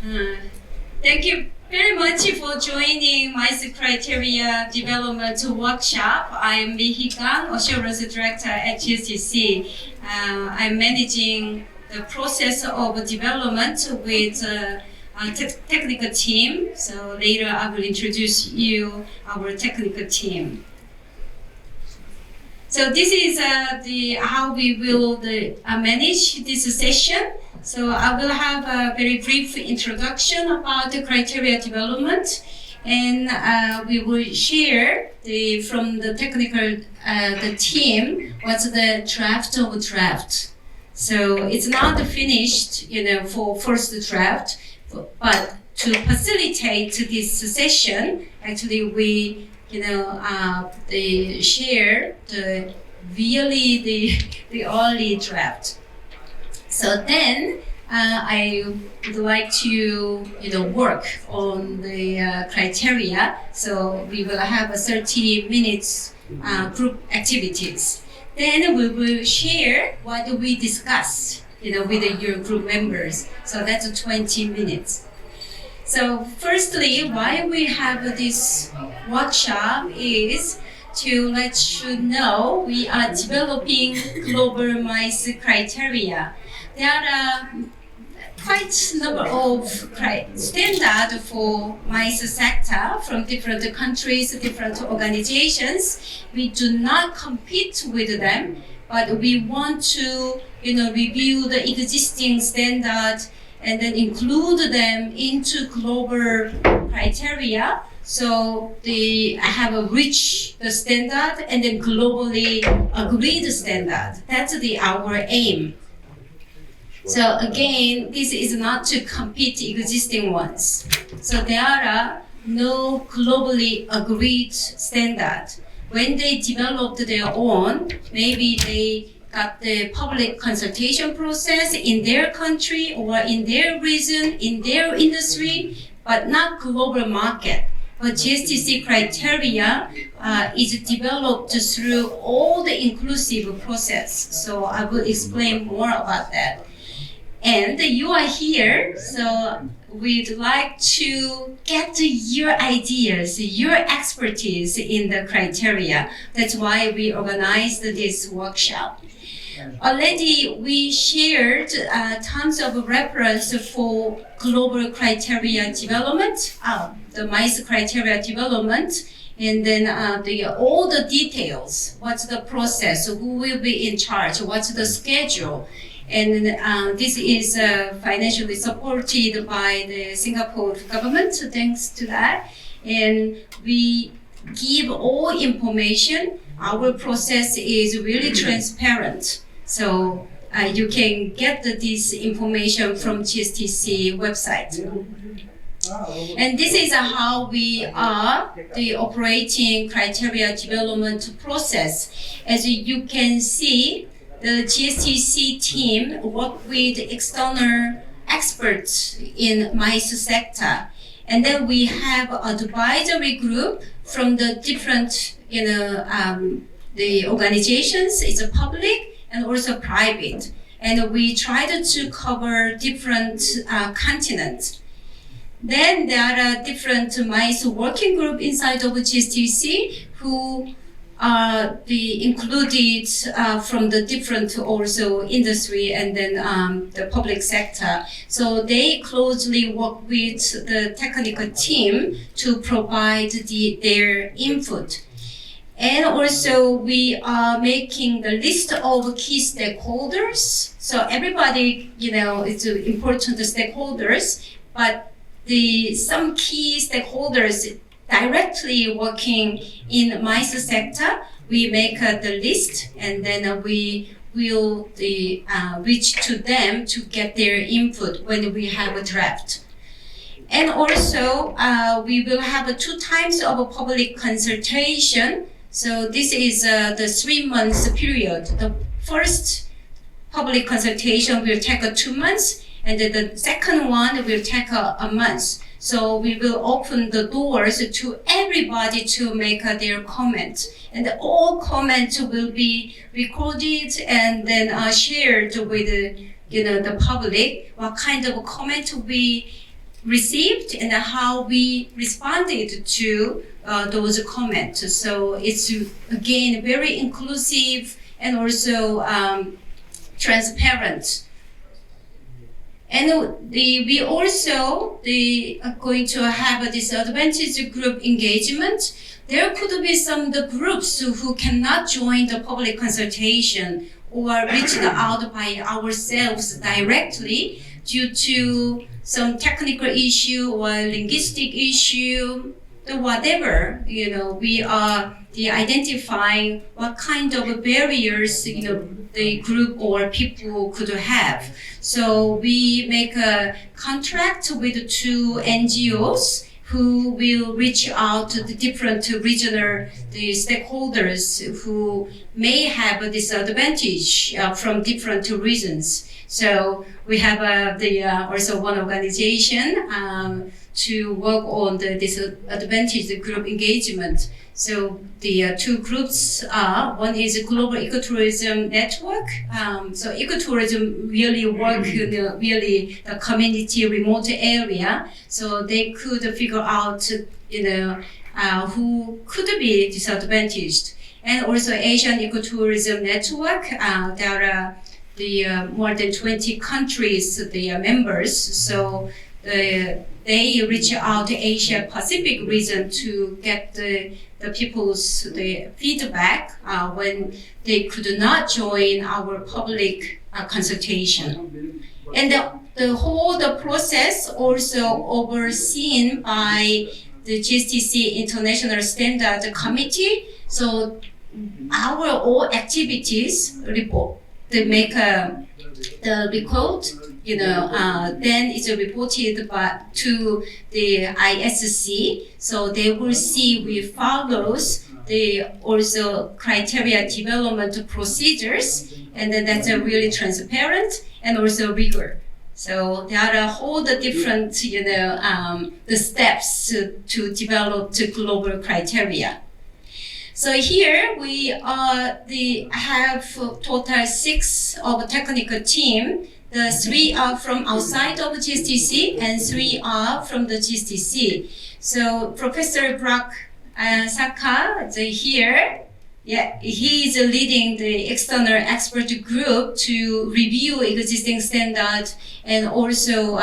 Thank you very much for joining MICE Criteria Development Workshop. I'm Mihee Kang, Assurance Director at GSTC. I'm managing the process of development with a technical team. So later I will introduce you our technical team. So this is how we will manage this session. So I will have a very brief introduction about the criteria development, and we will share from the technical the team what's the draft of draft. So it's not finished, for first draft, but to facilitate this session, actually we they share the early draft. So then I would like to work on the criteria. So we will have a 30 minutes group activities. Then we will share what we discussed with your group members. So that's 20 minutes. So firstly, why we have this workshop is to let you know we are developing global MICE criteria. There are quite a number of standards for MICE sector from different countries, different organizations. We do not compete with them, but we want to review the existing standards and then include them into global criteria. So they have a rich standard and then globally agreed standard. That's our aim. So again, this is not to compete existing ones. So there are no globally agreed standard. When they developed their own, maybe they got the public consultation process in their country or in their region, in their industry, but not global market. But GSTC criteria is developed through all the inclusive process. So I will explain more about that. And you are here, so we'd like to get your ideas, your expertise in the criteria. That's why we organized this workshop. Already we shared tons of reference for global criteria development, the MICE criteria development, and then all the details. What's the process? Who will be in charge? What's the schedule? And this is financially supported by the Singapore government, thanks to that. And we give all information. Our process is really transparent. So you can get this information from GSTC website. And this is how we are the operating criteria development process. As you can see, the GSTC team work with external experts in MICE sector. And then we have advisory group from the different, the organizations. It's a public and also private. And we tried to cover different continents. Then there are different MICE working group inside of GSTC who are included from the different also industry and then the public sector. So they closely work with the technical team to provide their input. And also we are making the list of key stakeholders. So everybody, it's important stakeholders, but some key stakeholders directly working in MICE sector, we make the list and then we will reach to them to get their input when we have a draft. And also we will have 2 times of a public consultation. So this is the 3 months period. The first public consultation will take 2 months, and then the second one will take a month. So we will open the doors to everybody to make their comments. And all comments will be recorded and then shared with the public. What kind of comment we received and how we responded to those comments. So it's again very inclusive and also transparent. And we also are going to have a disadvantaged group engagement. There could be some the groups who cannot join the public consultation or reach out by ourselves directly due to some technical issue or linguistic issue, whatever, we are identifying what kind of barriers, the group or people could have. So we make a contract with 2 NGOs who will reach out to the different regional stakeholders who may have a disadvantage from different reasons. So we have also one organization to work on the disadvantaged group engagement. So the 2 groups are, one is Global Ecotourism Network. So ecotourism really work in really the community remote area. So they could figure out, who could be disadvantaged. And also Asian Ecotourism Network, there are more than 20 countries, they are members. So they reach out to Asia Pacific region to get the people's feedback when they could not join our public consultation. And the whole process also overseen by the GSTC International Standard Committee. So our all activities report, they make the report, then it's reported to the ISC. So they will see we follows the also criteria development procedures, and then that's really transparent and also rigor. So there are a whole different, the steps to develop the global criteria. So here we have total 6 of technical team. The 3 are from outside of GSTC and 3 are from the GSTC. So Professor Burak Sakal here, he is leading the external expert group to review existing standards and also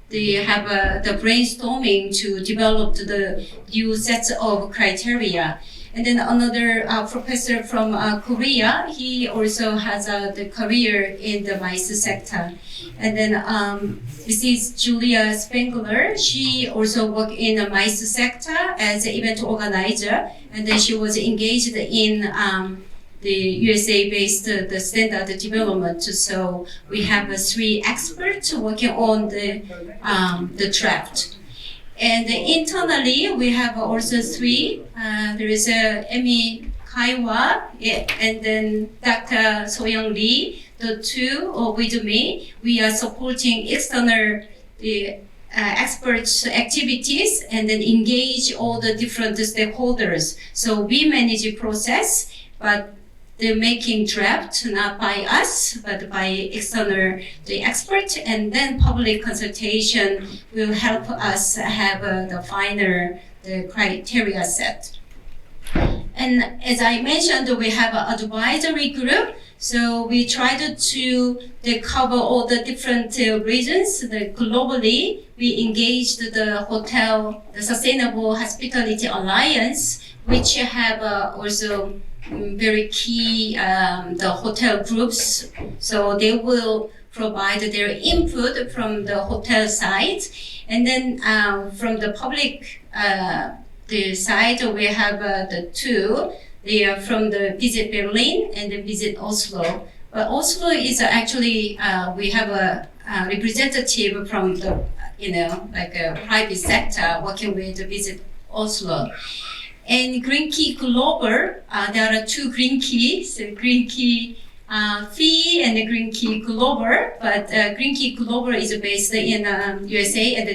they have the brainstorming to develop the new sets of criteria. And then another professor from Korea, he also has the career in the MICE sector. And then Mrs. Julia Spangler, she also worked in the MICE sector as an event organizer, and then she was engaged in the USA-based the standard development. So we have 3 experts working on the draft. And internally, we have also 3. There is Amy Kaiwa, and then Dr. Soyoung Lee, the 2 with me. We are supporting external experts' activities and then engage all the different stakeholders. So we manage the process, but the making draft not by us, but by external expert, and then public consultation will help us have the final criteria set. And as I mentioned, we have an advisory group. So we tried to cover all the different regions. Globally, we engaged the Sustainable Hospitality Alliance, which have also very key the hotel groups. So they will provide their input from the hotel side, and then from the public the side we have the 2. They are from the Visit Berlin and the Visit Oslo. But Oslo is actually we have a representative from the a private sector working with the Visit Oslo. And Green Key Global, there are 2 Green Keys, Green Key Fee and the Green Key Global, but Green Key Global is based in USA and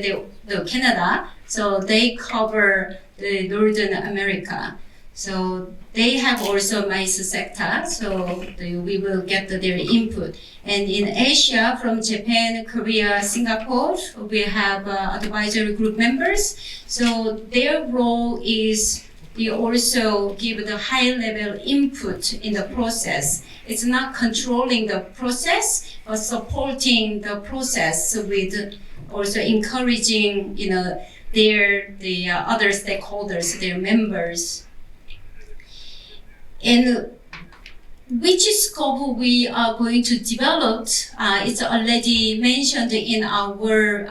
Canada, so they cover the Northern America. So they have also MICE sector, so we will get their input. And in Asia, from Japan, Korea, Singapore, we have advisory group members. So their role is they also give the high-level input in the process. It's not controlling the process, but supporting the process with also encouraging, the other stakeholders, their members. And which scope we are going to develop, it's already mentioned in our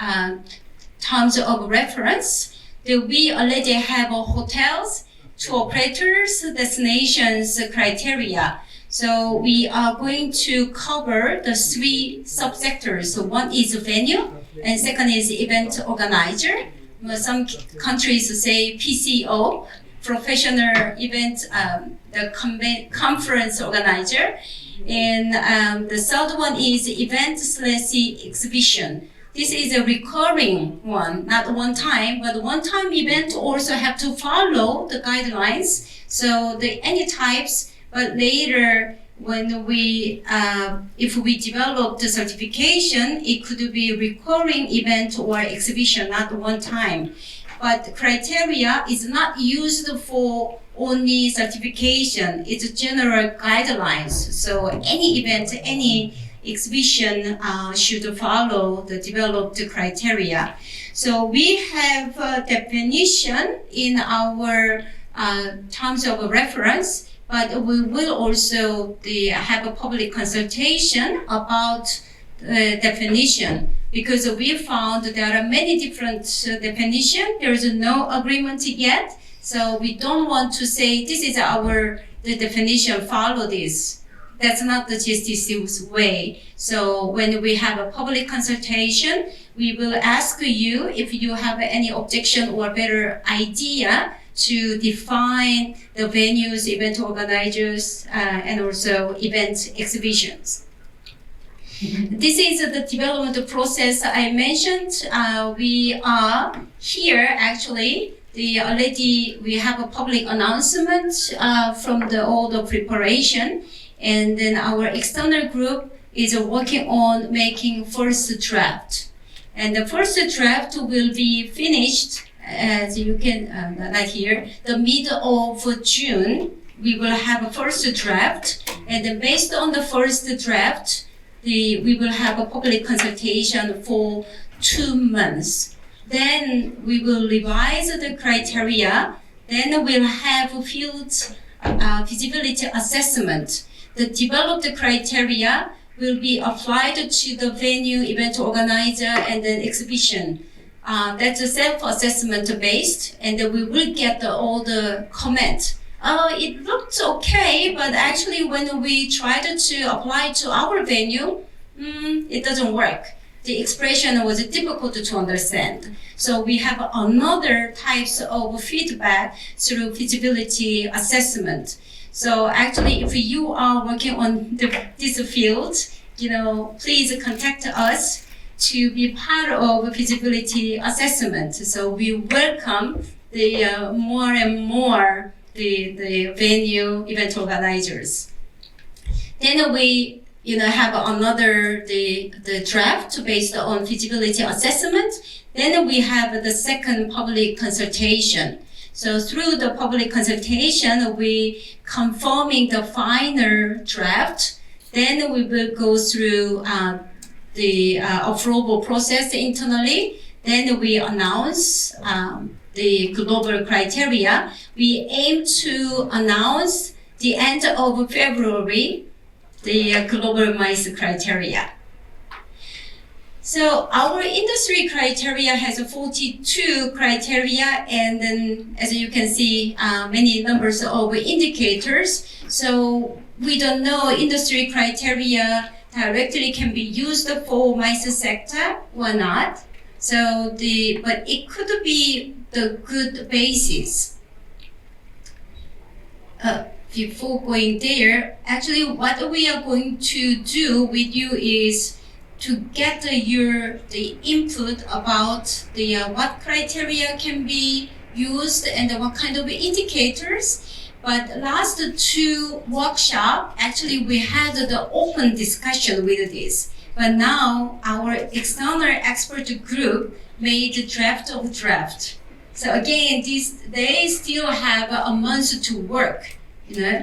terms of reference. That we already have hotels, tour operators, destinations criteria. So we are going to cover the 3 subsectors. So one is venue, and second is event organizer. Some countries say PCO, professional event, the conference organizer. And the third one is event/exhibition. This is a recurring one, not one time, but one-time event also have to follow the guidelines. So any types, but later when we, if we develop the certification, it could be a recurring event or exhibition, not one time. But criteria is not used for only certification. It's general guidelines. So any event, any exhibition should follow the developed criteria. So we have a definition in our terms of reference, but we will also have a public consultation about the definition, because we found there are many different definitions. There is no agreement yet, so we don't want to say this is the definition, follow this. That's not the GSTC's way. So when we have a public consultation, we will ask you if you have any objection or better idea to define the venues, event organizers, and also event exhibitions. This is the development process I mentioned. We are here actually. We have a public announcement from all the preparation, and then our external group is working on making first draft. And the first draft will be finished, as you can, not here, the middle of June. We will have a first draft, and then based on the first draft, we will have a public consultation for 2 months. Then we will revise the criteria. Then we'll have a field feasibility assessment. The developed criteria will be applied to the venue, event organizer, and then exhibition. That's a self-assessment based, and then we will get all the comments. It looked okay, but actually when we tried to apply to our venue, it doesn't work. The expression was difficult to understand. So we have another types of feedback through feasibility assessment. So actually, if you are working on this field, please contact us to be part of feasibility assessment. So we welcome the more and more the venue event organizers. Then we have another the draft based on feasibility assessment. Then we have the second public consultation. So through the public consultation, we confirming the final draft. Then we will go through the approval process internally. Then we announce the global criteria. We aim to announce the end of February the global MICE criteria. So our industry criteria has 42 criteria, and then as you can see, many numbers of indicators. So we don't know industry criteria directly can be used for MICE sector or not. So but it could be the good basis. Before going there, actually what we are going to do with you is to get the input about what criteria can be used and what kind of indicators. But last two workshops, actually we had the open discussion with this. But now our external expert group made the draft of draft. So again, they still have a month to work.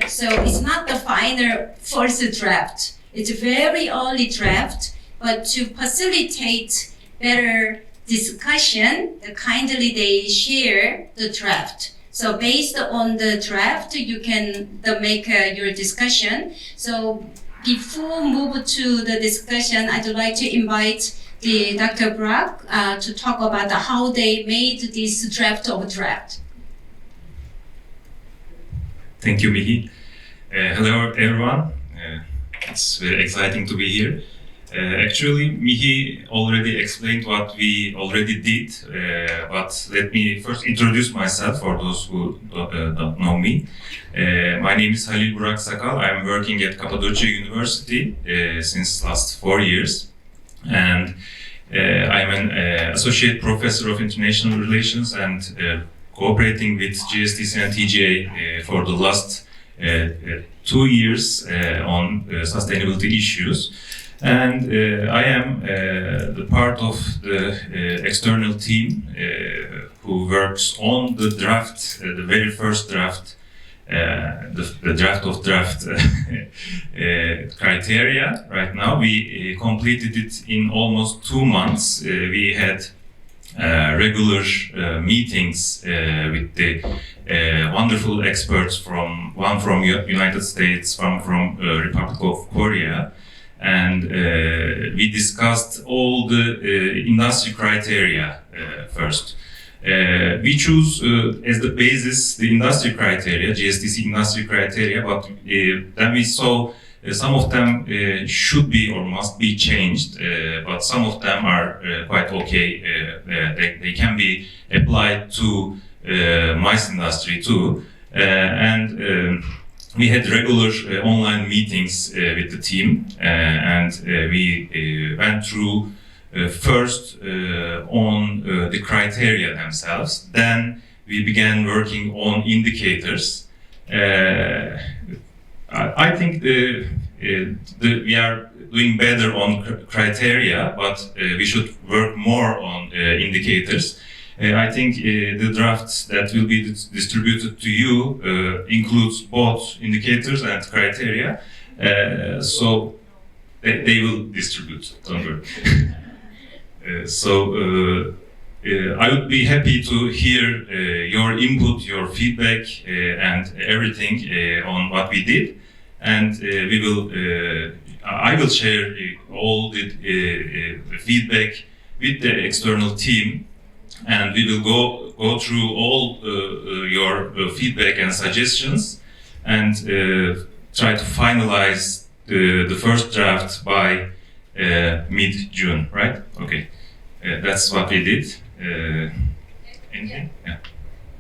So it's not the final first draft. It's a very early draft, but to facilitate better discussion, kindly they share the draft. So based on the draft, you can make your discussion. So before move to the discussion, I'd like to invite Dr. Burak to talk about how they made this draft of draft. Thank you, Mihee. Hello, everyone. It's very exciting to be here. Actually, Mihee already explained what we already did, but let me first introduce myself for those who don't know me. My name is Halil Burak Sakal. I'm working at Cappadocia University since last 4 years, and I'm an associate professor of international relations and cooperating with GSTC and TGA for the last 2 years on sustainability issues. And I am the part of the external team who works on the draft, the very first draft, the draft of draft criteria. Right now, we completed it in almost 2 months. We had regular meetings with the wonderful experts one from United States, one from Republic of Korea. And we discussed all the industry criteria first. We choose as the basis the industry criteria, GSTC industry criteria, but then we saw some of them should be or must be changed, but some of them are quite okay. They can be applied to MICE industry too. We had regular online meetings with the team, and we went through first on the criteria themselves. Then we began working on indicators. I think we are doing better on criteria, but we should work more on indicators. I think the draft that will be distributed to you includes both indicators and criteria, so they will distribute, don't worry. I would be happy to hear your input, your feedback, and everything on what we did, and I will share all the feedback with the external team. And we will go through all your feedback and suggestions, and try to finalize the first draft by mid-June, right? Okay, that's what we did. Anything? Yeah.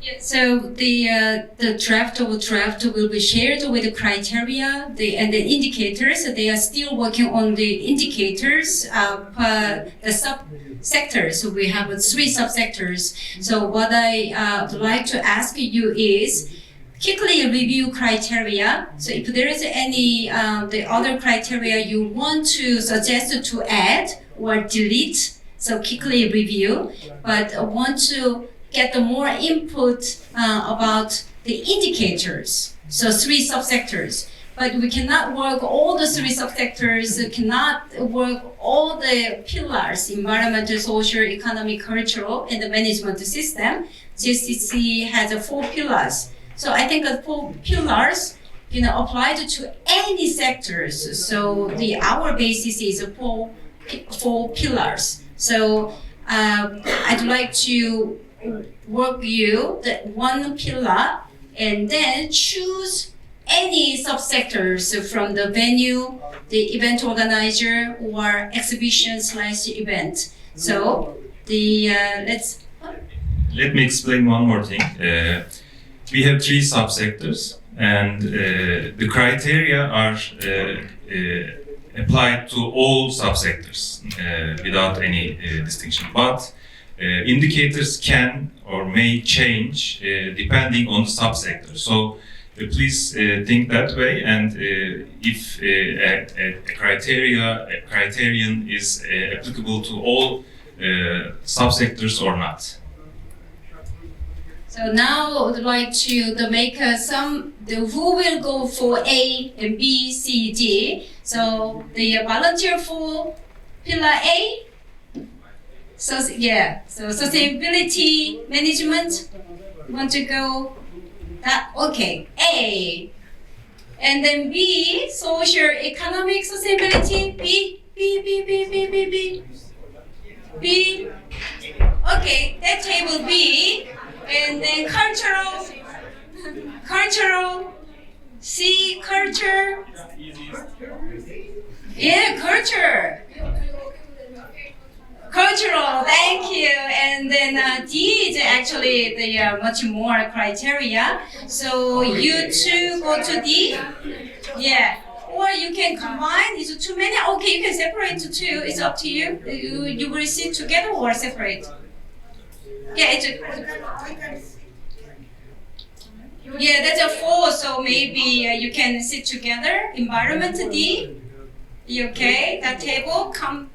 Yeah, so the draft of draft will be shared with the criteria and the indicators. They are still working on the indicators per the sub-sectors. So we have 3 sub-sectors. So what I would like to ask you is quickly review criteria. So if there is any the other criteria you want to suggest to add or delete, so quickly review. But I want to get the more input about the indicators. So 3 sub-sectors. But we cannot work all the 3 sub-sectors, cannot work all the pillars, environmental, social, economic, cultural, and the management system. GSTC has 4 pillars. So I think the 4 pillars applied to any sectors. So our basis is 4 pillars. So I'd like to work you the 1 pillar and then choose any subsectors from the venue, the event organizer, or exhibition/event. So let me explain one more thing. We have 3 subsectors, and the criteria are applied to all subsectors without any distinction. But indicators can or may change depending on the subsector. So please think that way, and if a criterion is applicable to all subsectors or not. So now I would like to make who will go for A and B, C, D. So the volunteer for pillar A. So yeah, so sustainability management. Want to go? That okay? A. And then B, social economic sustainability. B. B. Okay, that table B. And then cultural, C, culture. Yeah, culture. Cultural, thank you. And then D is actually the much more criteria. So you two go to D. Yeah. Or you can combine, is it too many? Okay, you can separate to two, it's up to you. You will sit together or separate. Yeah, yeah, that's a 4, so maybe you can sit together. Environment D. Okay, that table come.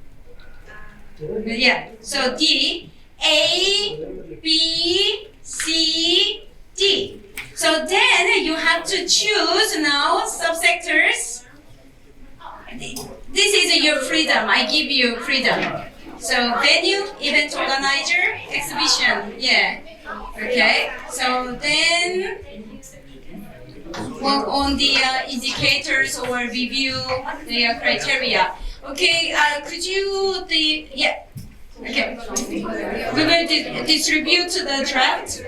Yeah, so D, A, B, C, D. So then you have to choose now subsectors. This is your freedom. I give you freedom. So venue, event organizer, exhibition. Yeah. Okay. So then work on the indicators or review the criteria. Okay. Could you yeah. Okay. We will distribute the draft.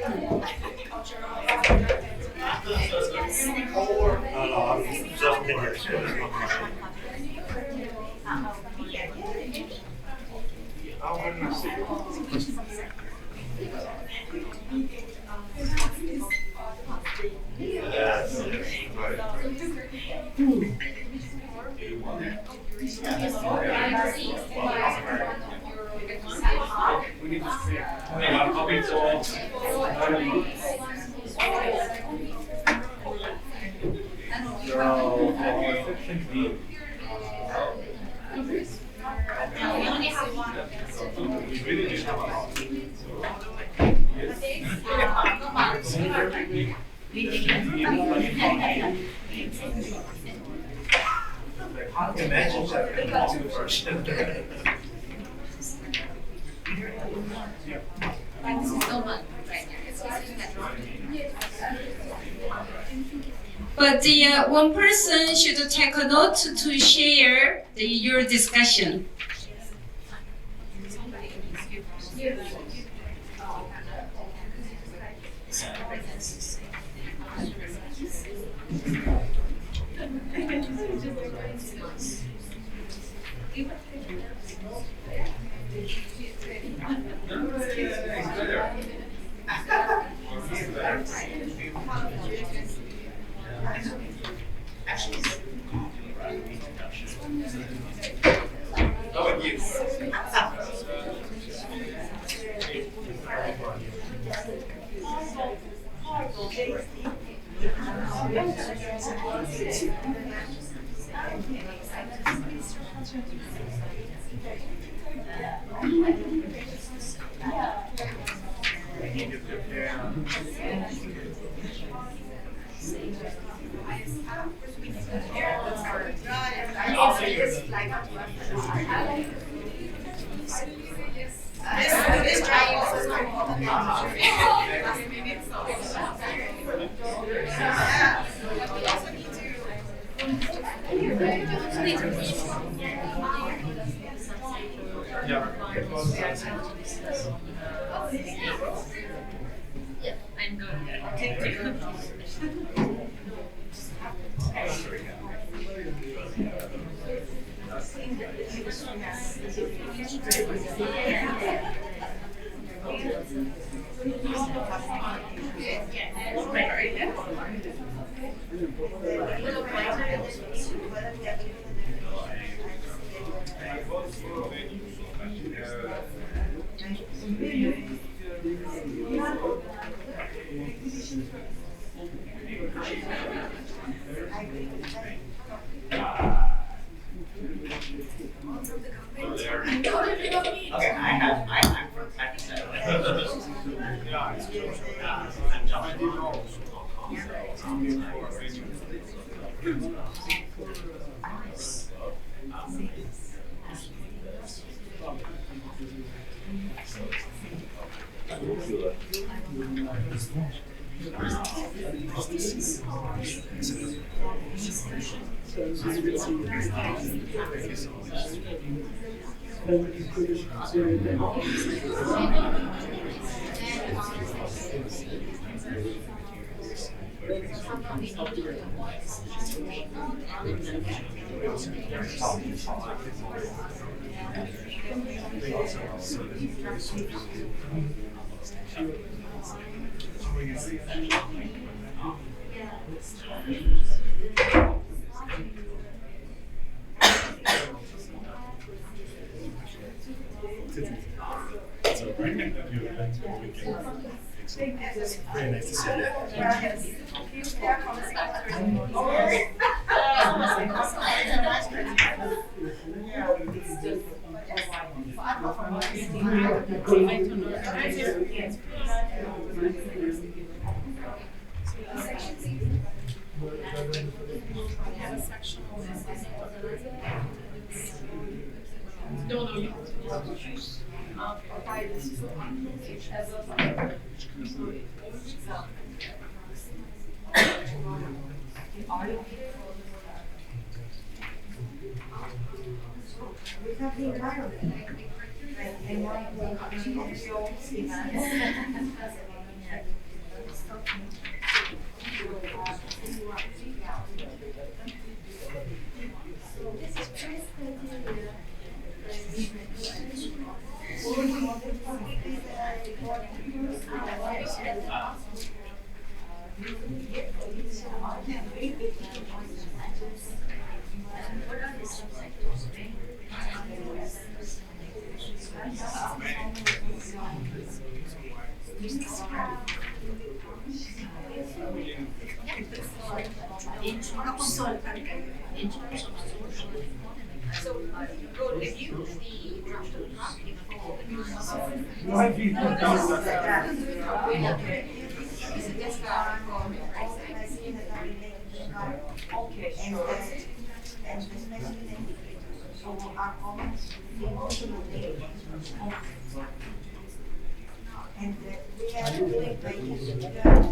But the one person should take a note to share your discussion. I'm good. Okay, I'm from Pakistan. Very nice to see you. So go review the draft of marketing for Okay, and so our comments, the emotional age. And we are doing by suggestions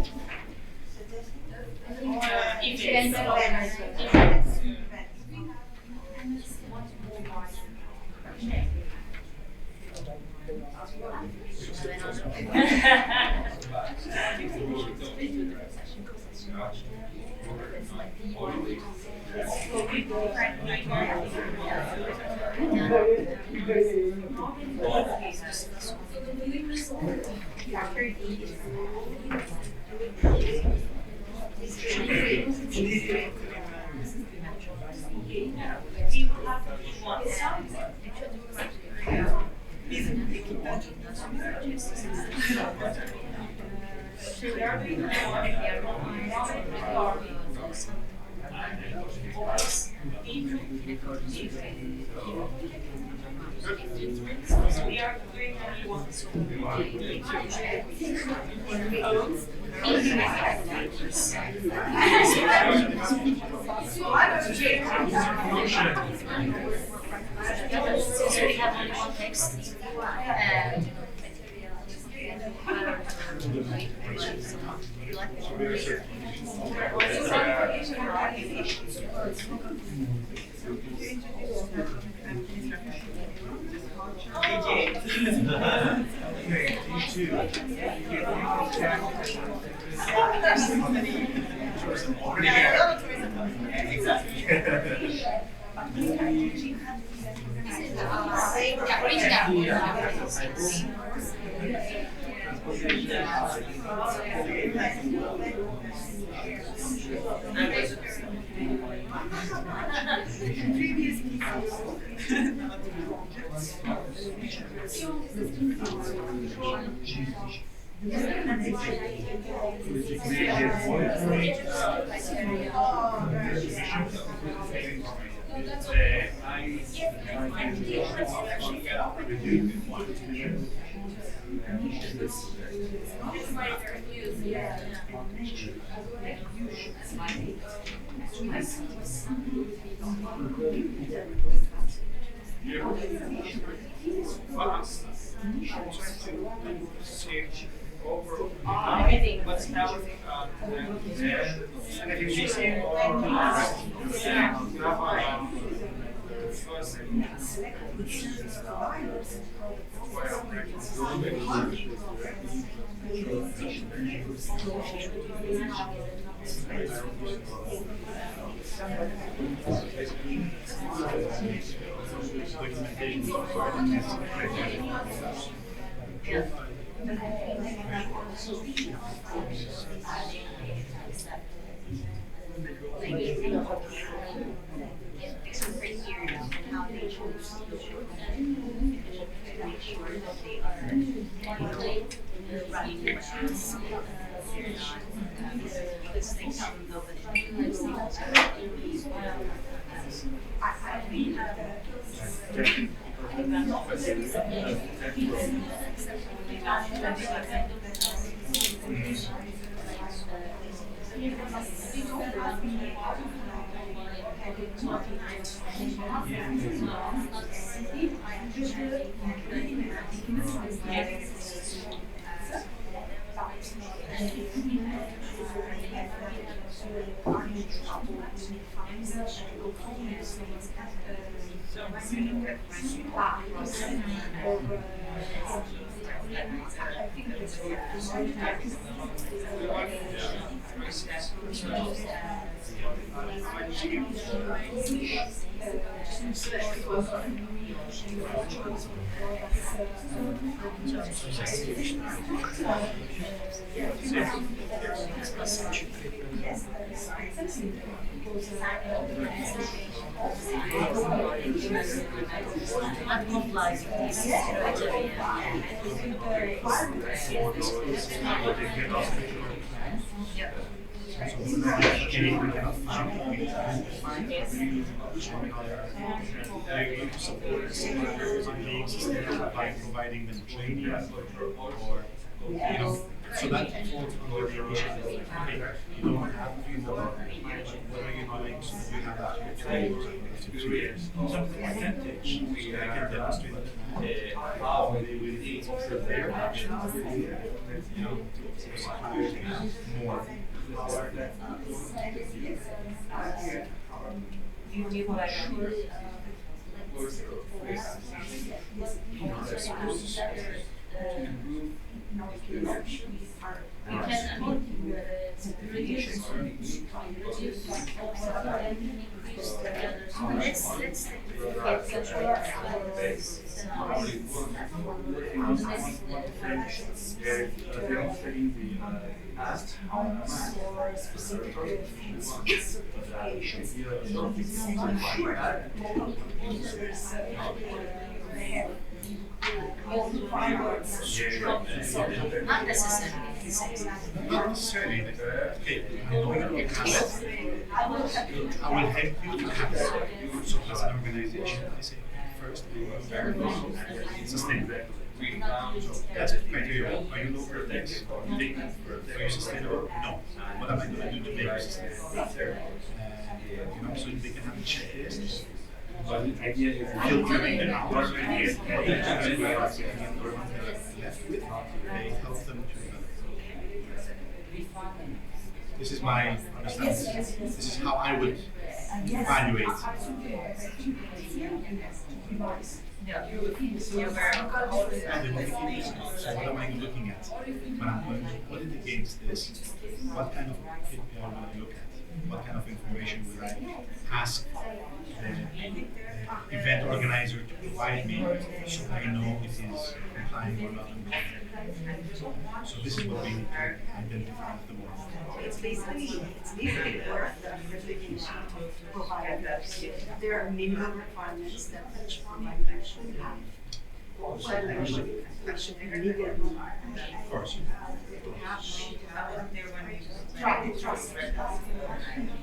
What's now? Some criteria and how they choose to make sure that they are running their tests. They're not listening to nobody, listening what complies with these criteria. By providing them training or so that falls under the initiative. You don't have to know what are you doing so that you have that training for 2 years. Something like that. We can demonstrate how they will observe their actions, to more. Not necessarily. Not necessarily. Okay, knowing your habits, I will help you to have it. So as an organization, I say first, sustainable. So that's it, criteria. Are you low vertex? Are you sustainable? No. What am I going to do to make you sustainable? So they can have a checklist. But the idea is filtering them out. Left with, they help them to this is my understanding. This is how I would evaluate. So what am I looking at? When I'm going to put it against this, what kind of KPI will I look at? What kind of information will I ask the event organizer to provide me so I know if he's complying or not? So this is what we need to identify at the moment. It's basically worth the privilege to provide those. There are minimum requirements that each provider should have. Of course. trust.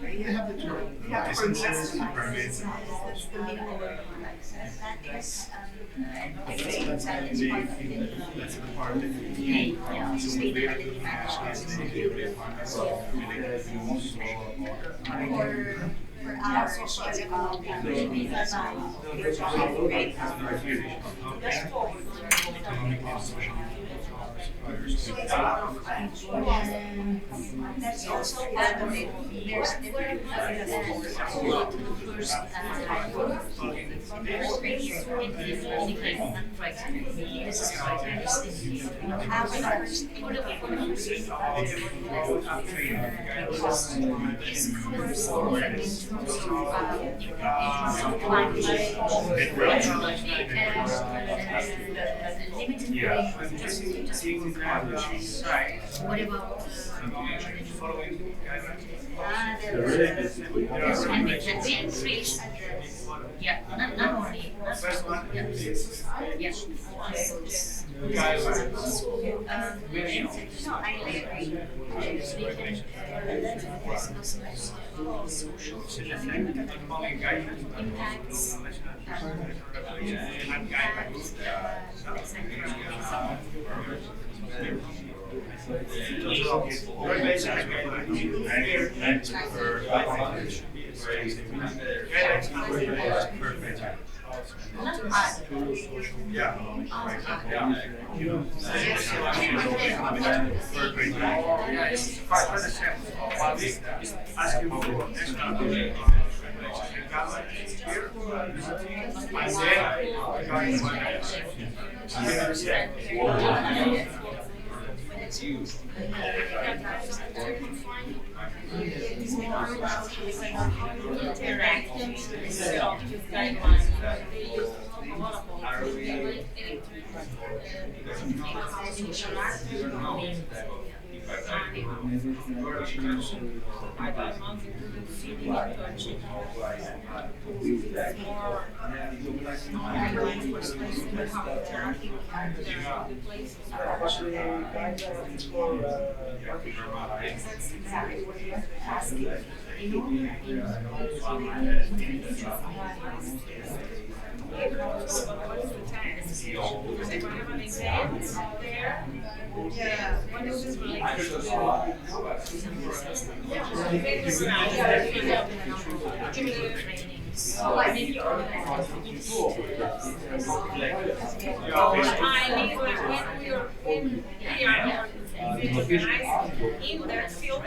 You have the term licenses, permits, and That's the minimum requirement. that's the part that we so what we are looking at is the requirements related to For our it's about economic and social There's also there's different first grade here indicate not criteria. This is criteria. After the first for the what about advanced yeah, not only impacts, in that field.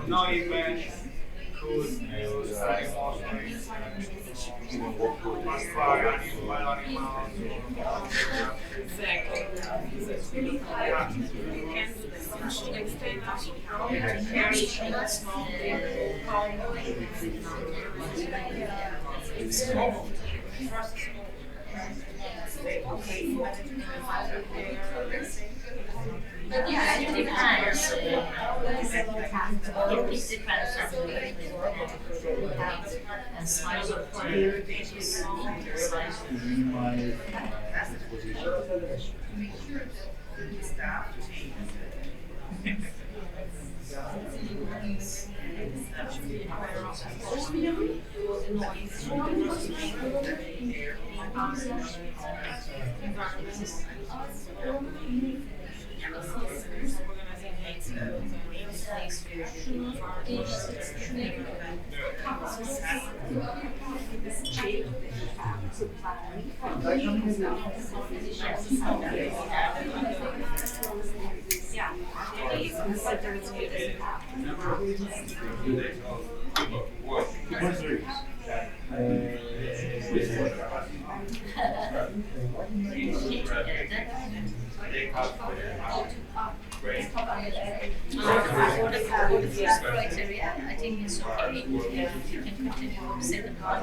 Now you can could use but yeah, it depends. It depends on the size of for the first criteria, I think it's okay. You can continue with the second part.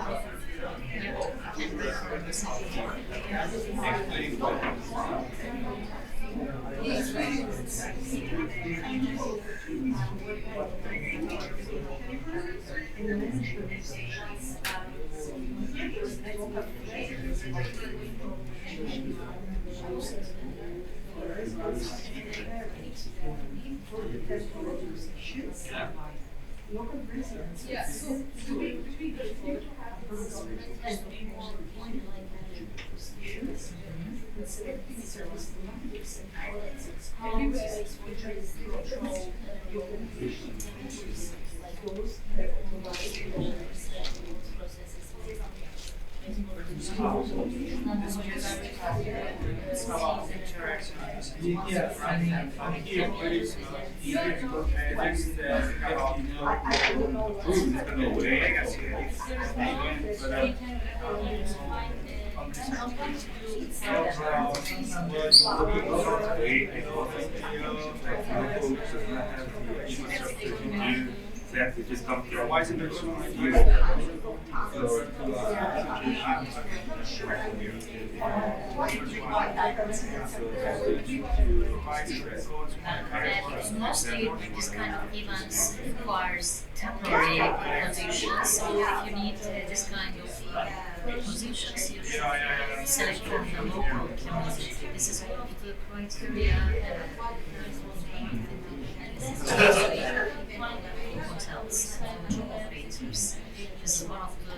Yeah, you can refer the second part. Local residents. Yeah. With selective service deliveries and outlets, everywhere which control the organization like those that provide I don't know Exactly, just come here. Why is it so mostly this kind of events requires temporary positions. So if you need this kind of positions, you should select from the local community. This is one of the criteria. Hotels, job operators. This is one of the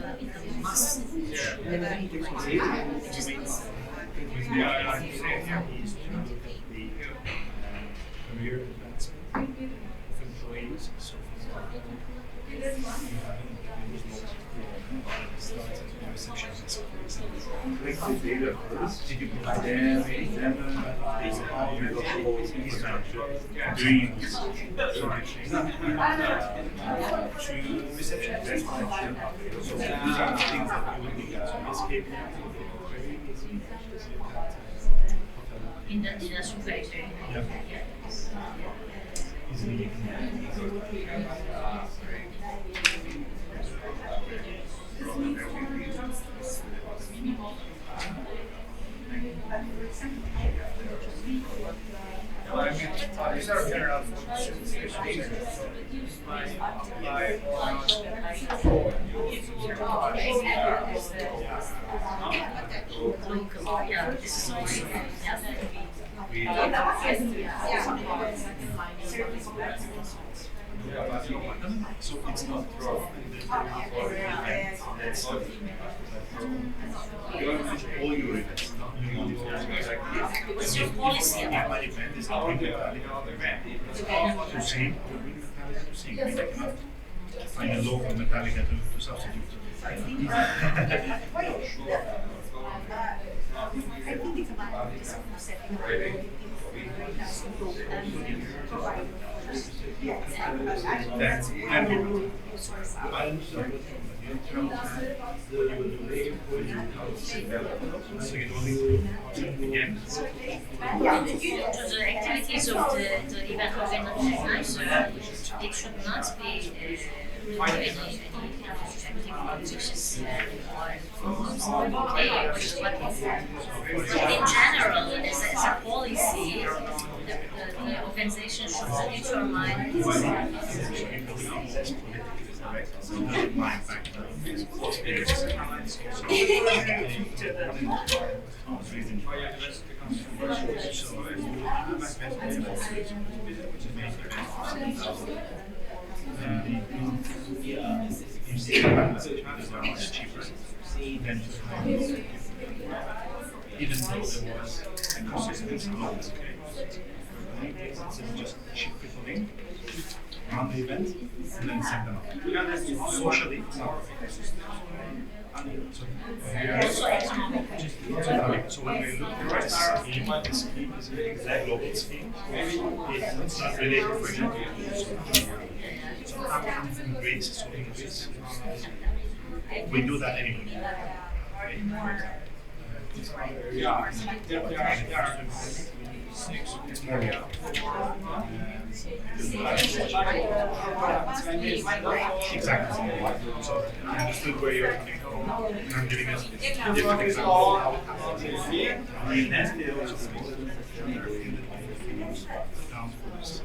must. Which is career advancement of employees and so forth. Collect the data first. Did you provide them any demo? How you got all these dreams? To reception desk. So these are the things that you will need to escape. in the industry criteria. Easily. Yeah, this is also So it's not wrong. You want to manage all your events, not new ones. What's your policy If about my event is not really valid, to sing, to bring Metallica to sing. I cannot find a local Metallica to substitute. I think it's about this setting up That's I understand in terms of you will do later for you how to set that up. So you don't need to again. to the activities of the event organizer? It should not be any which is required for in general, as a policy, the organization should determine much cheaper than even though there was a consistent amount. It's just ship people in, run the event, and then send them out. Socially, it's not so when we look at the scheme is a global scheme. It's not related, for example, to Greece, so in Greece, we do that anyway. It's more exactly. So I understood where you're coming from. I'm giving us a different example of how it happens. And then they also down for this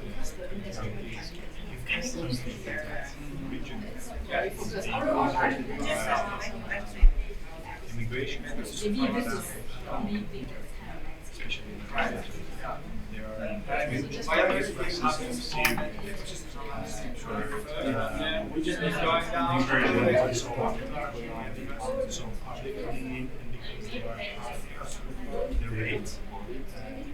evaluation methods to find out especially in the private. There are systems, so public need and because they are the rates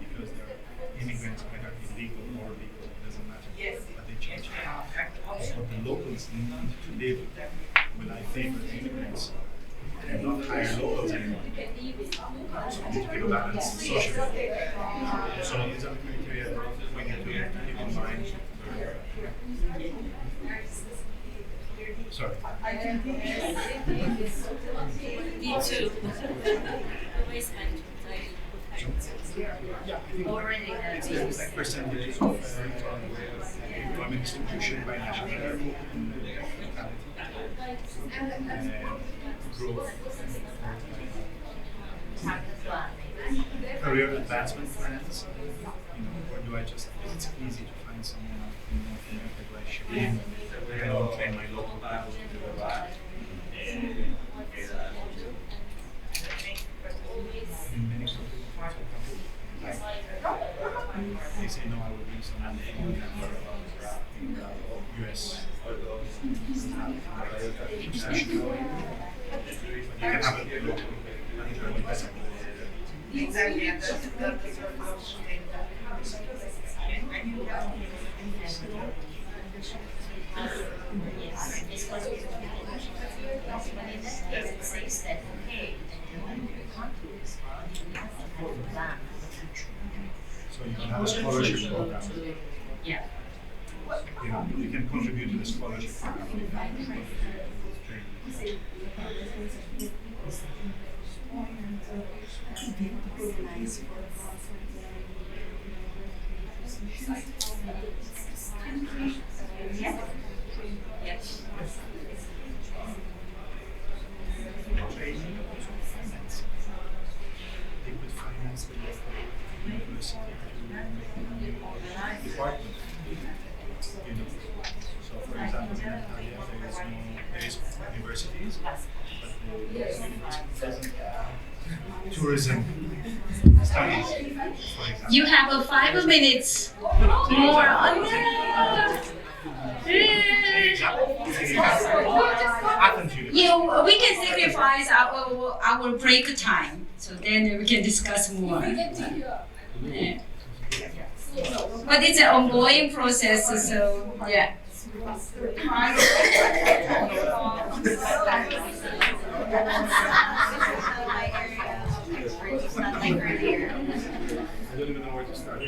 because they're immigrants, whether illegal or legal, doesn't matter, but they change. So the locals need to live with I favor immigrants and not hire locals anymore. So we need to give a balance socially. So these are the criteria that we need to keep in mind. Sorry. Me too. Yeah, I think Already it's the like percentage of employment distribution by nationality and growth. Career advancement plans, or do I just, it's easy to find someone in North America who I should be, I don't train my local people to do that. In many countries, they say no, I would be someone from US national. You can have a local manager. Exactly. It says that, okay, So you can have a scholarship program. yeah. You can contribute to the scholarship program. Yes. Training, also finance. They could finance the local university to make a new department. So for example, in Antalya there is universities, but the university doesn't have tourism studies, for example. You have 5 minutes more on Athens University. Yeah, we can sacrifice our break time, so then we can discuss more. Yeah. But it's an ongoing process, so yeah. It's not like earlier. I don't even know where to start.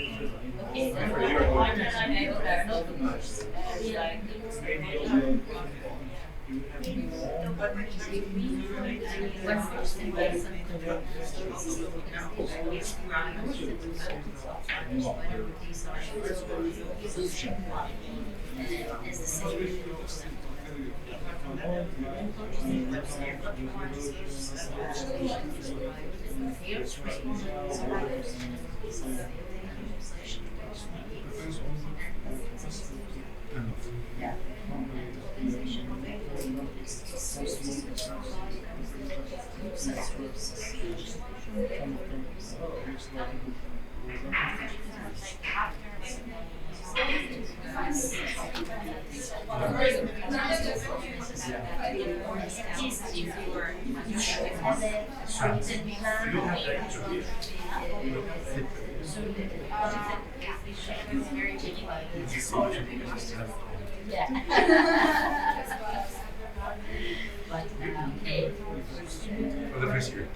For the first year.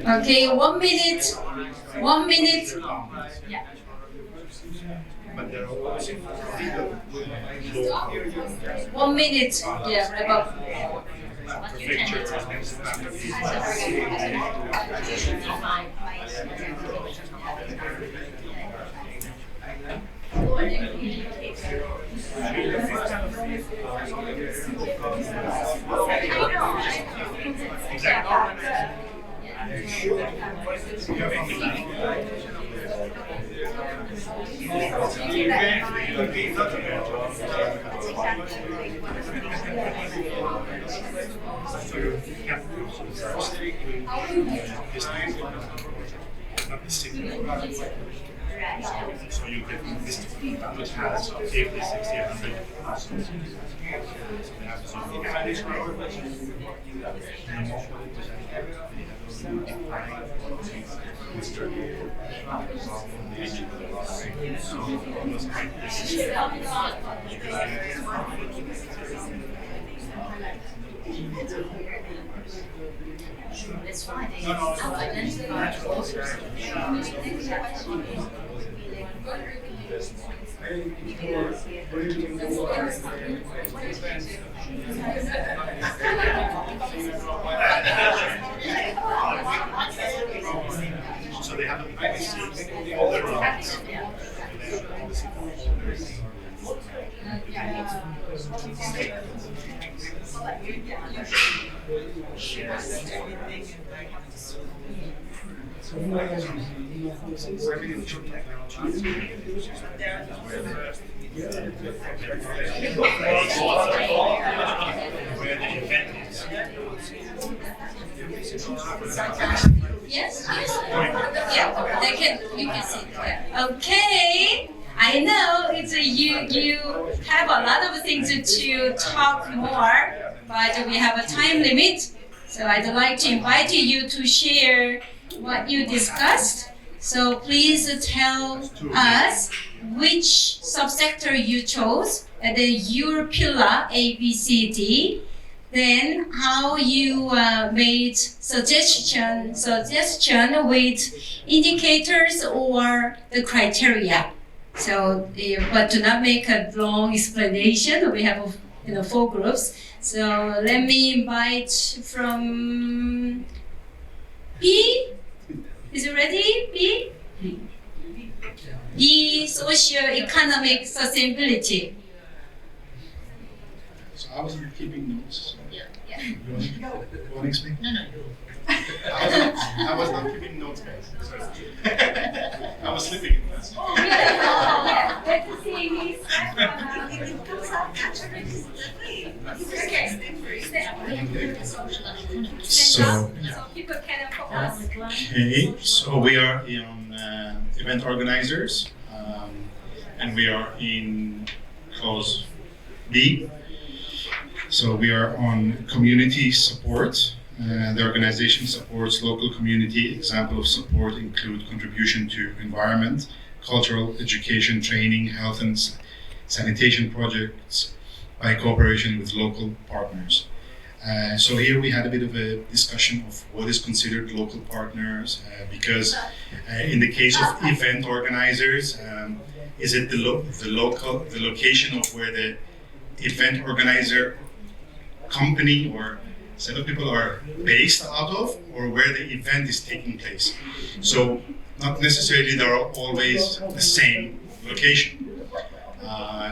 Okay, 1 minute. 1 minute. Yeah. But there are also legal 1 minute. Yeah, about. prefectures, so you get this which has 50, 60, 100 households. So they have something That's why they have identified so they have a policy all around. Yes? Yeah, they can, you can see. Yeah. Okay. I know it's you have a lot of things to talk more, but we have a time limit. So I'd like to invite you to share what you discussed. So please tell us which subsector you chose, and then your pillar A, B, C, D. Then how you made suggestion with indicators or the criteria. So, but do not make a long explanation. We have 4 groups. So let me invite from B. Is it ready? B? B, socio-economic sustainability. So I wasn't keeping notes. Yeah. You want to explain? No. I was not keeping notes, guys. Sorry. I was sleeping in class. Oh, yeah. Good to see you. So, people can focus. okay, so we are on event organizers, and we are in clause B. So we are on community support. The organization supports local community. Example of support include contribution to environment, cultural, education, training, health and sanitation projects by cooperation with local partners. So here we had a bit of a discussion of what is considered local partners, because in the case of event organizers, is it the location of where the event organizer company or set of people are based out of, or where the event is taking place. So not necessarily they are always the same location.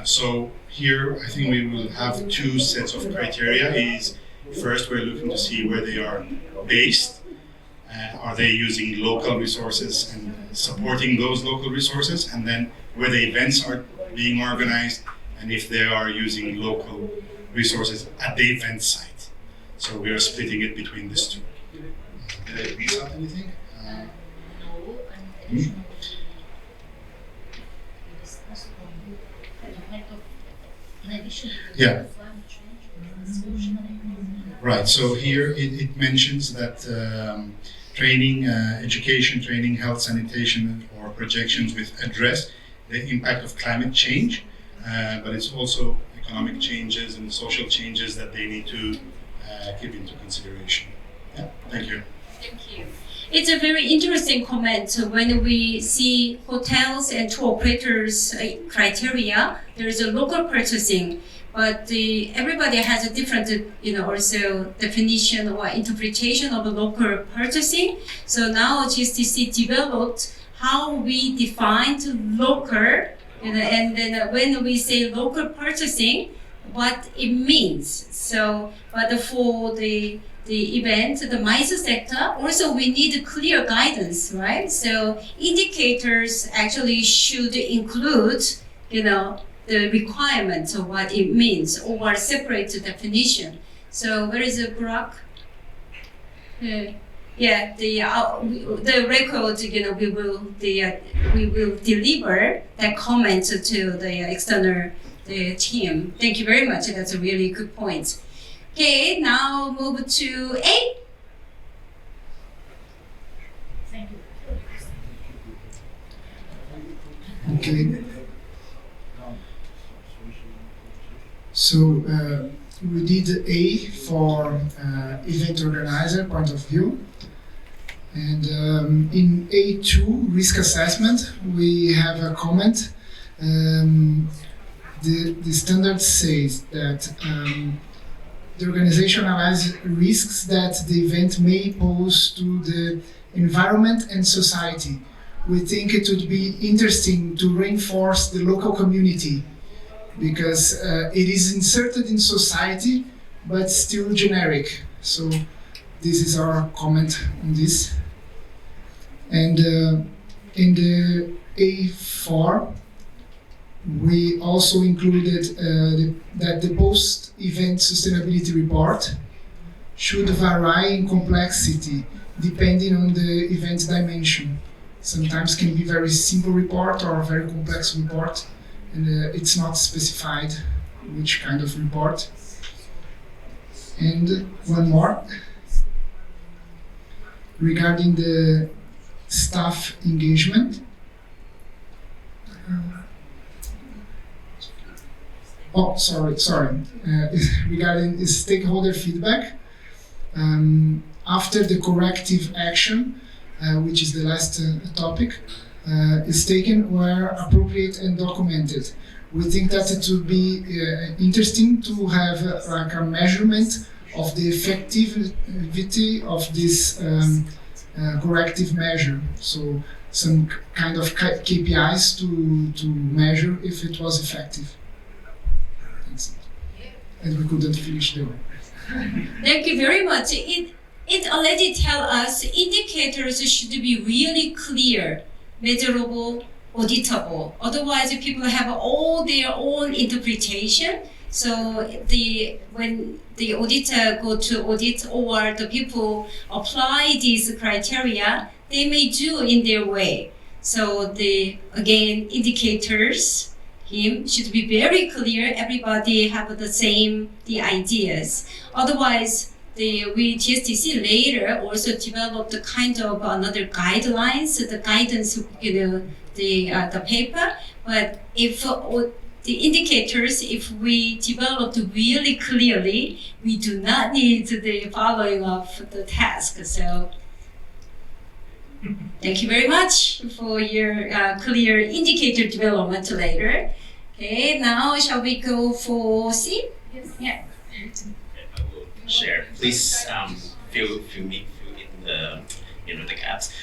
So here I think we will have 2 sets of criteria. Is first we're looking to see where they are based. Are they using local resources and supporting those local resources, and then where the events are being organized, and if they are using local resources at the event site. So we are splitting it between these 2. Did I miss out anything? Yeah. Right, so here it mentions that training, education, training, health, sanitation, or projections which address the impact of climate change, but it's also economic changes and social changes that they need to keep into consideration. Yeah, thank you. Thank you. It's a very interesting comment. When we see hotels and tour operators criteria, there is a local purchasing, but everybody has a different, also definition or interpretation of local purchasing. So now GSTC developed how we defined local, and then when we say local purchasing, what it means. So, but for the event, the MICE sector, also we need clear guidance, right? So indicators actually should include, the requirements of what it means or separate definition. So where is it, Burak? Yeah, the record, we will deliver that comment to the external team. Thank you very much. That's a really good point. Okay, now move to A. Thank you. Okay. So we did A for event organizer point of view. And in A2, risk assessment, we have a comment. The standard says that the organization analyzes risks that the event may pose to the environment and society. We think it would be interesting to reinforce the local community because it is inserted in society, but still generic. So this is our comment on this. And in the A4, we also included that the post-event sustainability report should vary in complexity depending on the event dimension. Sometimes can be very simple report or a very complex report, and it's not specified which kind of report. And one more regarding the staff engagement. Regarding stakeholder feedback, after the corrective action, which is the last topic, is taken where appropriate and documented. We think that it would be interesting to have like a measurement of the effectivity of this corrective measure. So some kind of KPIs to measure if it was effective. And we couldn't finish the work. Thank you very much. It already tells us indicators should be really clear, measurable, auditable. Otherwise, people have all their own interpretation. So when the auditor go to audit or the people apply these criteria, they may do in their way. So again, indicators should be very clear. Everybody have the ideas. Otherwise, we GSTC later also developed the kind of another guidelines, the guidance, the paper. But if the indicators, if we developed really clearly, we do not need the following of the task. So thank you very much for your clear indicator development later. Okay, now shall we go for C? Yes. Yeah. I will share. Please fill in the the gaps.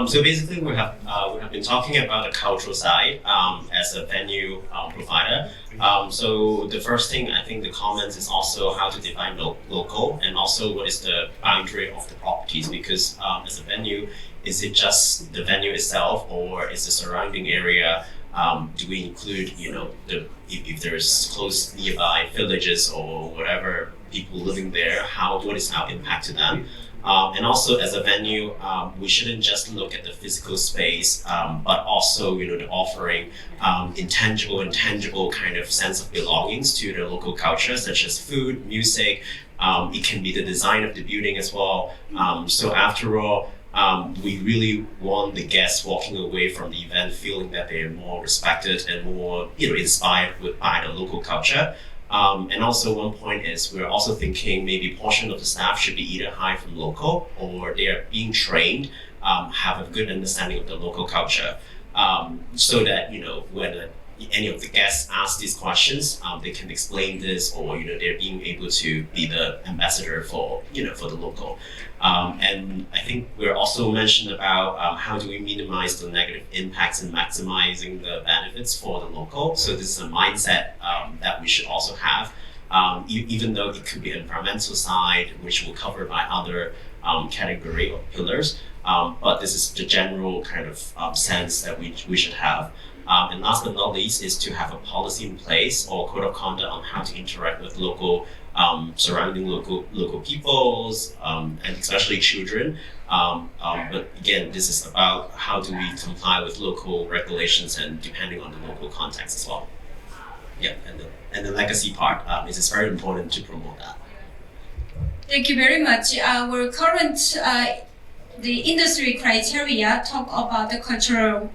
So basically, we have been talking about the cultural side as a venue provider. So the first thing I think the comments is also how to define local and also what is the boundary of the properties, because as a venue, is it just the venue itself or is the surrounding area? Do we include if there's close nearby villages or whatever people living there? What is our impact to them? And also as a venue, we shouldn't just look at the physical space, but also the offering intangible and tangible kind of sense of belongings to the local culture, such as food, music. It can be the design of the building as well. So after all, We really want the guests walking away from the event feeling that they're more respected and more, inspired by the local culture. And also one point is we're also thinking maybe a portion of the staff should be either hired from local or they are being trained, have a good understanding of the local culture, so that, when any of the guests ask these questions, they can explain this, or they're being able to be the ambassador for for the local. And I think we're also mentioned about how do we minimize the negative impacts and maximizing the benefits for the local. So this is a mindset that we should also have, even though it could be environmental side, which will cover by other category or pillars. But this is the general kind of sense that we should have. And last but not least is to have a policy in place or code of conduct on how to interact with local, surrounding local peoples, and especially children. But again, this is about how do we comply with local regulations and depending on the local context as well. Yeah, and the legacy part, it is very important to promote that. Thank you very much. Our current the industry criteria talk about the cultural,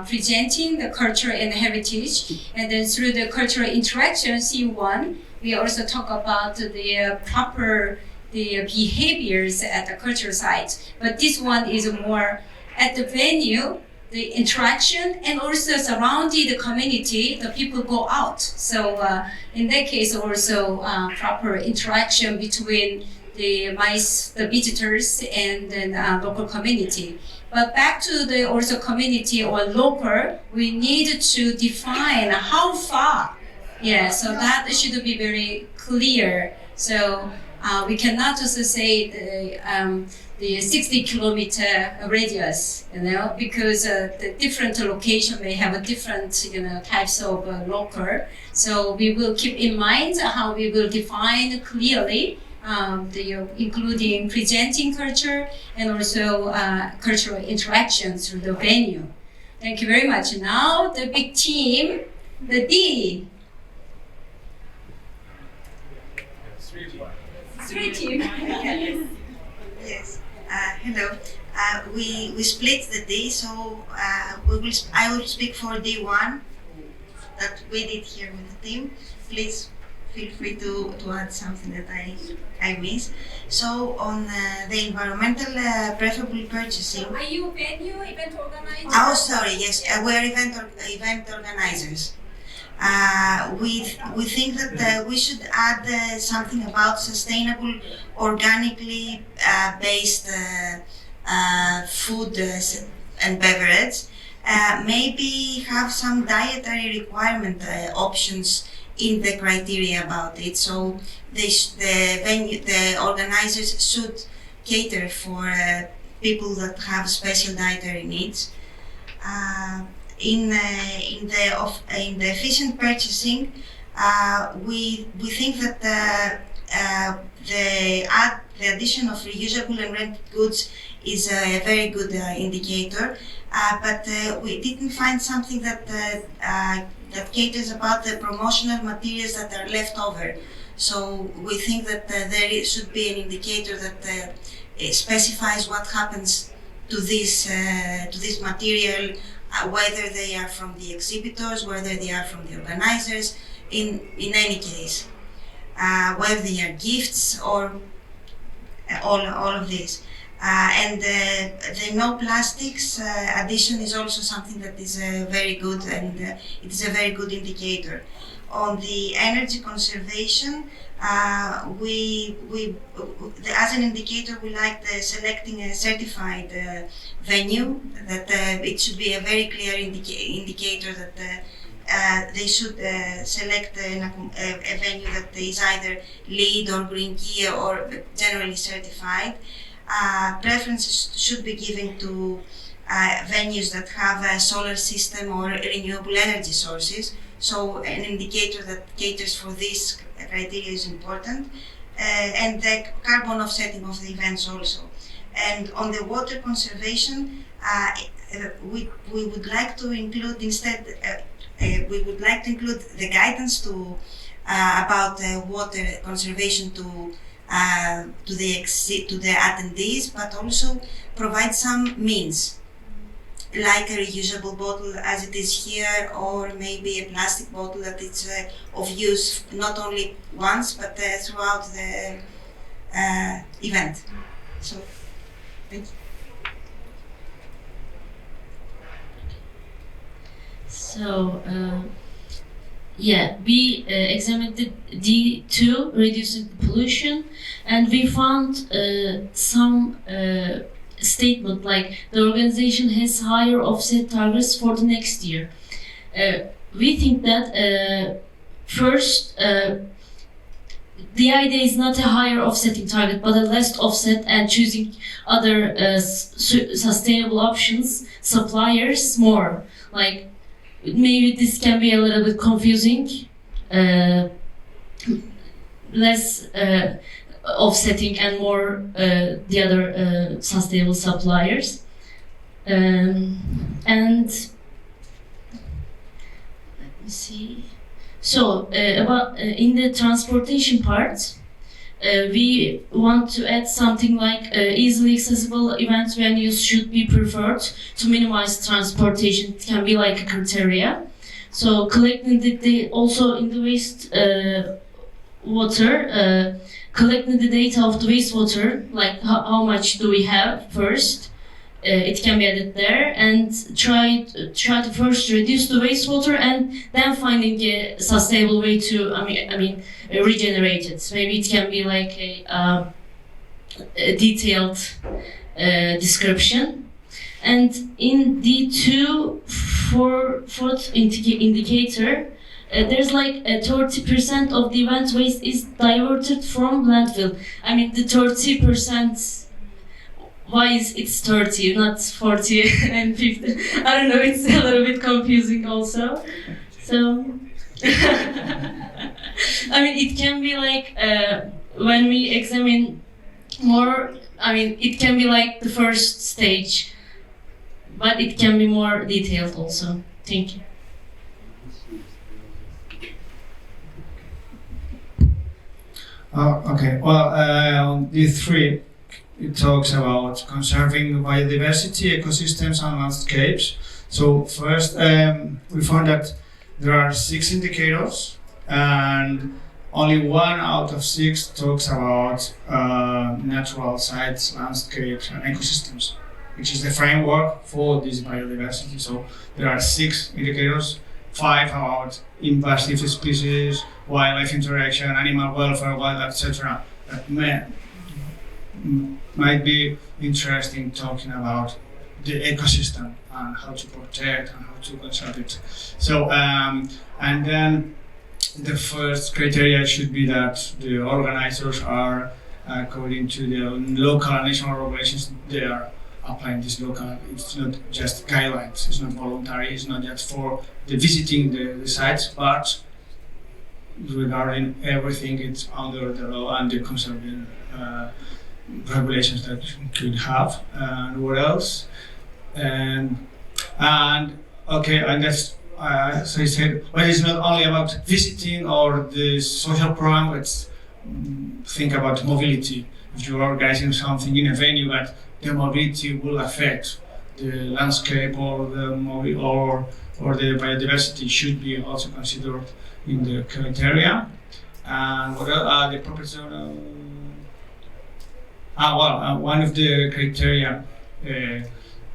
presenting the culture and heritage, and then through the cultural interaction, C1, we also talk about the proper behaviors at the cultural site. But this one is more at the venue, the interaction, and also surrounding the community, the people go out. So in that case, also proper interaction between the MICE, the visitors, and then local community. But back to the also community or local, we need to define how far. Yeah, so that should be very clear. So we cannot just say the 60-kilometer radius, because the different location may have a different, types of local. So we will keep in mind how we will define clearly including presenting culture and also cultural interactions through the venue. Thank you very much. Now the big team, the D. Three team. Yes. Hello. We split the D, so I will speak for D1 that we did here with the team. Please feel free to add something that I miss. So on the environmental preferable purchasing. Are you venue event organizer? Oh, sorry. Yes, we are event organizers. We think that we should add something about sustainable, organically based food and beverage. Maybe have some dietary requirement options in the criteria about it. So the organizers should cater for people that have special dietary needs. In the efficient purchasing, we think that the addition of reusable and rented goods is a very good indicator, but we didn't find something that caters about the promotional materials that are left over. So we think that there should be an indicator that specifies what happens to this material, whether they are from the exhibitors, whether they are from the organizers, in any case, whether they are gifts or all of this. And the no plastics addition is also something that is very good, and it is a very good indicator. On the energy conservation, as an indicator, we like selecting a certified venue. That it should be a very clear indicator that they should select a venue that is either LEED or Green Key or generally certified. Preferences should be given to venues that have a solar system or renewable energy sources. So an indicator that caters for this criteria is important. And the carbon offsetting of the events also. And on the water conservation, we would like to include instead, we would like to include the guidance to about water conservation to to the attendees, but also provide some means, like a reusable bottle as it is here, or maybe a plastic bottle that is of use not only once but throughout the event. So, thank you. So, yeah, we examined the D2, reducing pollution, and we found some statement like the organization has higher offset targets for the next year. We think that first, the idea is not a higher offsetting target, but a less offset and choosing other sustainable options, suppliers more. Like, maybe this can be a little bit confusing. Less offsetting and more the other sustainable suppliers. And let me see. So about in the transportation part, we want to add something like easily accessible event venues should be preferred to minimize transportation. It can be like a criteria. So collecting the also in the waste water, collecting the data of the wastewater, like how much do we have first. It can be added there, and try to first reduce the wastewater and then finding a sustainable way to regenerate it. Maybe it can be like a detailed description. And in D2 fourth indicator, there's like 30% of the event waste is diverted from landfill. I mean, the 30%. Why is it's 30, not 40 and 50? I don't know, it's a little bit confusing also. So, I mean, it can be like, when we examine more, I mean, it can be like the first stage, but it can be more detailed also. Thank you. Okay, well, on D3, it talks about conserving biodiversity, ecosystems and landscapes. So first, we found that there are 6 indicators and only 1 out of 6 talks about natural sites, landscapes and ecosystems, which is the framework for this biodiversity. So there are 6 indicators, 5 about invasive species, wildlife interaction, animal welfare, wildlife, etc. that might be interesting talking about the ecosystem and how to protect and how to conserve it. So, and then the first criteria should be that the organizers are, according to the local and national regulations, they are applying this local. It's not just guidelines, it's not voluntary, it's not just for the visiting the sites, but regarding everything, it's under the law and the conserving regulations that you could have. And what else? And okay, and that's as I said, but it's not only about visiting or the social program, but think about mobility. If you're organizing something in a venue, that the mobility will affect the landscape or the biodiversity should be also considered in the criteria. And what are the properties? One of the criteria,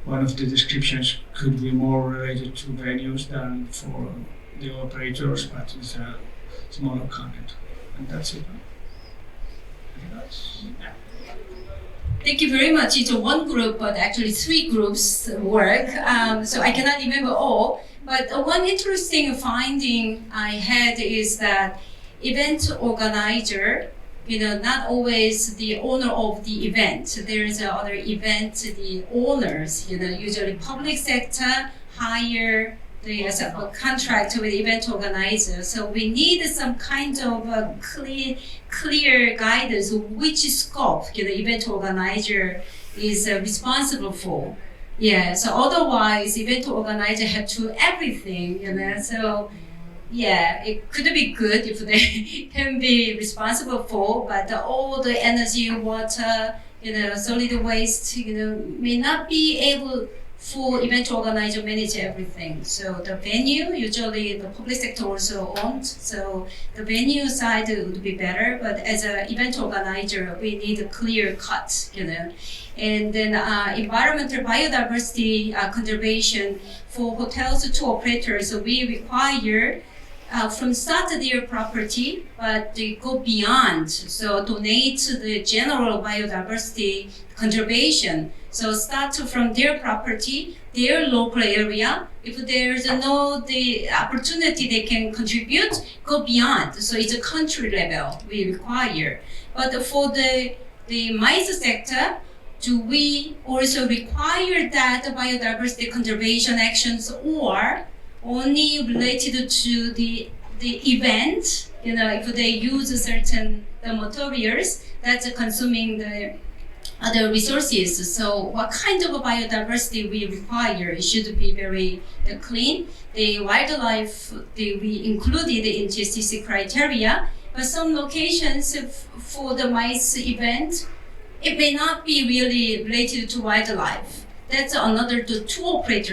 one of the descriptions could be more related to venues than for the operators, but it's a smaller comment. And that's it. Thank you very much. It's one group, but actually 3 groups work. So I cannot remember all. But one interesting finding I had is that event organizer, not always the owner of the event. There's other event, the owners, usually public sector hire the contract with event organizer. So we need some kind of clear guidance of which scope the event organizer is responsible for. Yeah, so otherwise event organizer have to everything, So yeah, it could be good if they can be responsible for, but all the energy, water, solid waste, may not be able for event organizer manage everything. So the venue, usually the public sector also owned, so the venue side would be better, but as an event organizer, we need a clear cut, And then environmental biodiversity conservation for hotels to operators, we require from start their property, but they go beyond. So donate the general biodiversity conservation. So start from their property, their local area. If there's the opportunity they can contribute, go beyond. So it's a country level we require. But for the MICE sector, do we also require that biodiversity conservation actions or only related to the event, if they use certain materials that's consuming the other resources. So what kind of biodiversity we require? It should be very clean. The wildlife we included in GSTC criteria, but some locations for the MICE event, it may not be really related to wildlife. That's another the tour operator